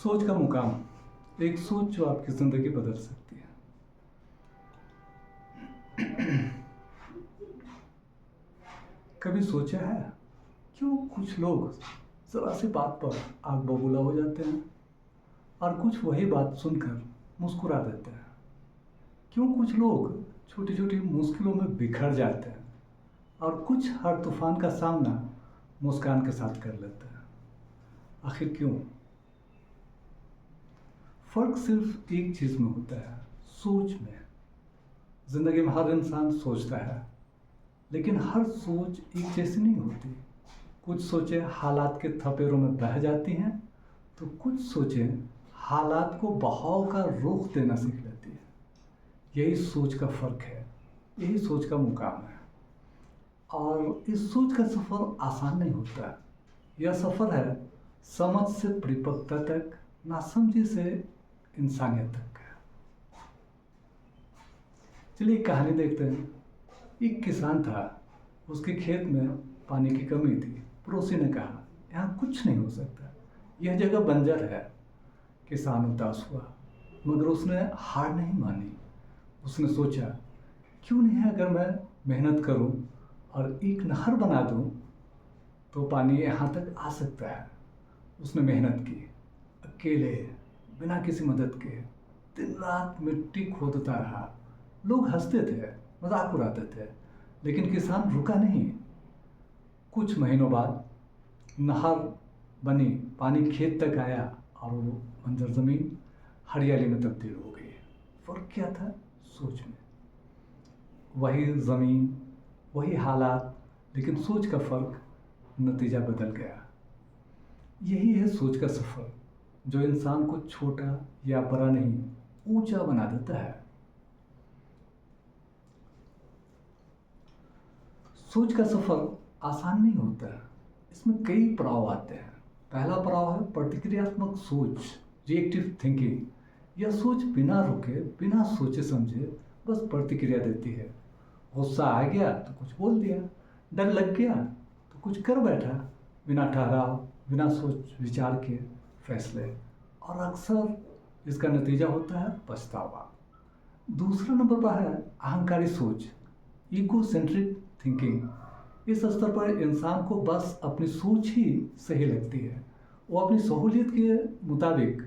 सोच का मुकाम, एक सोच जो आपकी ज़िंदगी बदल सकती है। कभी सोचा है क्यों कुछ लोग ज़रा सी बात पर आग बबूला हो जाते हैं और कुछ वही बात सुनकर मुस्कुरा देते हैं? क्यों कुछ लोग छोटी छोटी मुश्किलों में बिखर जाते हैं और कुछ हर तूफान का सामना मुस्कान के साथ कर लेते हैं? आखिर क्यों? फर्क सिर्फ एक चीज़ में होता है, सोच में। ज़िंदगी में हर इंसान सोचता है, लेकिन हर सोच एक जैसी नहीं होती। कुछ सोचें हालात के थपेड़ों में बह जाती हैं, तो कुछ सोचें हालात को बहाव का रुख देना सीख लेती है। यही सोच का फ़र्क है, यही सोच का मुकाम है। और इस सोच का सफ़र आसान नहीं होता। यह सफ़र है समझ से परिपक्वता तक, नासमझी से इंसानियत तक है। चलिए एक कहानी देखते हैं। एक किसान था, उसके खेत में पानी की कमी थी। पड़ोसी ने कहा, यहाँ कुछ नहीं हो सकता, यह जगह बंजर है। किसान उदास हुआ, मगर उसने हार नहीं मानी। उसने सोचा, क्यों नहीं अगर मैं मेहनत करूं और एक नहर बना दूं तो पानी यहाँ तक आ सकता है। उसने मेहनत की, अकेले, बिना किसी मदद के दिन रात मिट्टी खोदता रहा। लोग हंसते थे, मजाक उड़ाते थे, लेकिन किसान रुका नहीं। कुछ महीनों बाद नहर बनी, पानी खेत तक आया और वो बंजर ज़मीन हरियाली में तब्दील हो गई। फ़र्क क्या था? सोच में। वही ज़मीन, वही हालात, लेकिन सोच का फ़र्क, नतीजा बदल गया। यही है सोच का सफ़र, जो इंसान को छोटा या बड़ा नहीं, ऊंचा बना देता है। सोच का सफ़र आसान नहीं होता है, इसमें कई पड़ाव आते हैं। पहला पड़ाव है प्रतिक्रियात्मक सोच, रिएक्टिव थिंकिंग। यह सोच बिना रुके, बिना सोचे समझे बस प्रतिक्रिया देती है। गुस्सा आ गया तो कुछ बोल दिया, डर लग गया तो कुछ कर बैठा, बिना ठहराव, बिना सोच विचार के फैसले। और अक्सर इसका नतीजा होता है पछतावा। दूसरा नंबर पर है अहंकारी सोच, ईगो सेंट्रिक थिंकिंग। इस स्तर पर इंसान को बस अपनी सोच ही सही लगती है। वो अपनी सहूलियत के मुताबिक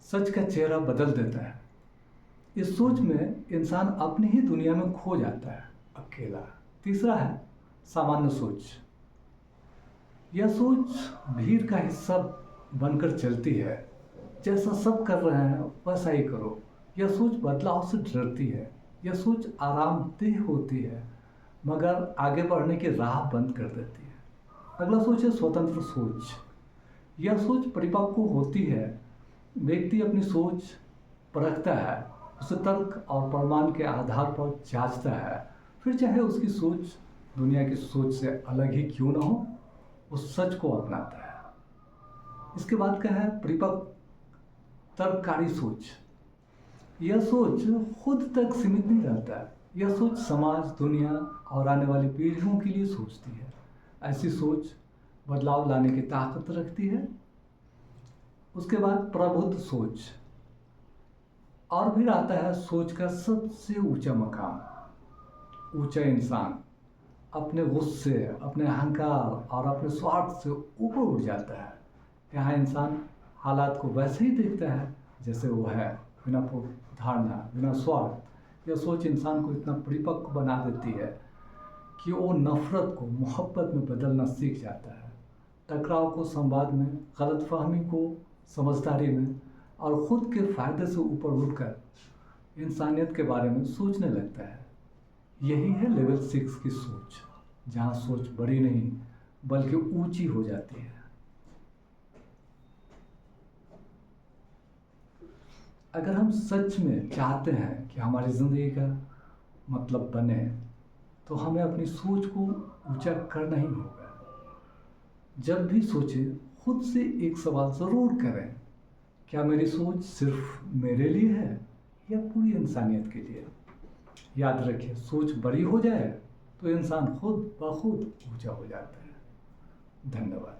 सच का चेहरा बदल देता है। इस सोच में इंसान अपनी ही दुनिया में खो जाता है, अकेला। तीसरा है सामान्य सोच। यह सोच भीड़ का हिस्सा बनकर चलती है। जैसा सब कर रहे हैं वैसा ही करो। यह सोच बदलाव से डरती है। यह सोच आरामदेह होती है, मगर आगे बढ़ने की राह बंद कर देती है। अगला सोच है स्वतंत्र सोच। यह सोच परिपक्व होती है। व्यक्ति अपनी सोच परखता है, उसे तर्क और प्रमाण के आधार पर जांचता है। फिर चाहे उसकी सोच दुनिया की सोच से अलग ही क्यों ना हो, उस सच को अपनाता है। इसके बाद का है परिपक्व तर्ककारी सोच। यह सोच खुद तक सीमित नहीं रहता है। यह सोच समाज, दुनिया और आने वाली पीढ़ियों के लिए सोचती है। ऐसी सोच बदलाव लाने की ताकत रखती है। उसके बाद प्रबुद्ध सोच। और फिर आता है सोच का सबसे ऊंचा मकाम। ऊंचा इंसान अपने गुस्से, अपने अहंकार और अपने स्वार्थ से ऊपर उठ जाता है। यहाँ इंसान हालात को वैसे ही देखता है जैसे वो है, बिना धारणा, बिना स्वार्थ। यह सोच इंसान को इतना परिपक्व बना देती है कि वो नफरत को मोहब्बत में बदलना सीख जाता है, टकराव को संवाद में, गलतफहमी को समझदारी में, और ख़ुद के फ़ायदे से ऊपर उठकर इंसानियत के बारे में सोचने लगता है। यही है लेवल 6 की सोच, जहाँ सोच बड़ी नहीं बल्कि ऊंची हो जाती है। अगर हम सच में चाहते हैं कि हमारी ज़िंदगी का मतलब बने, तो हमें अपनी सोच को ऊंचा करना ही होगा। जब भी सोचें, खुद से एक सवाल ज़रूर करें, क्या मेरी सोच सिर्फ मेरे लिए है या पूरी इंसानियत के लिए? याद रखिए, सोच बड़ी हो जाए तो इंसान खुद ब खुद ऊंचा हो जाता है। धन्यवाद।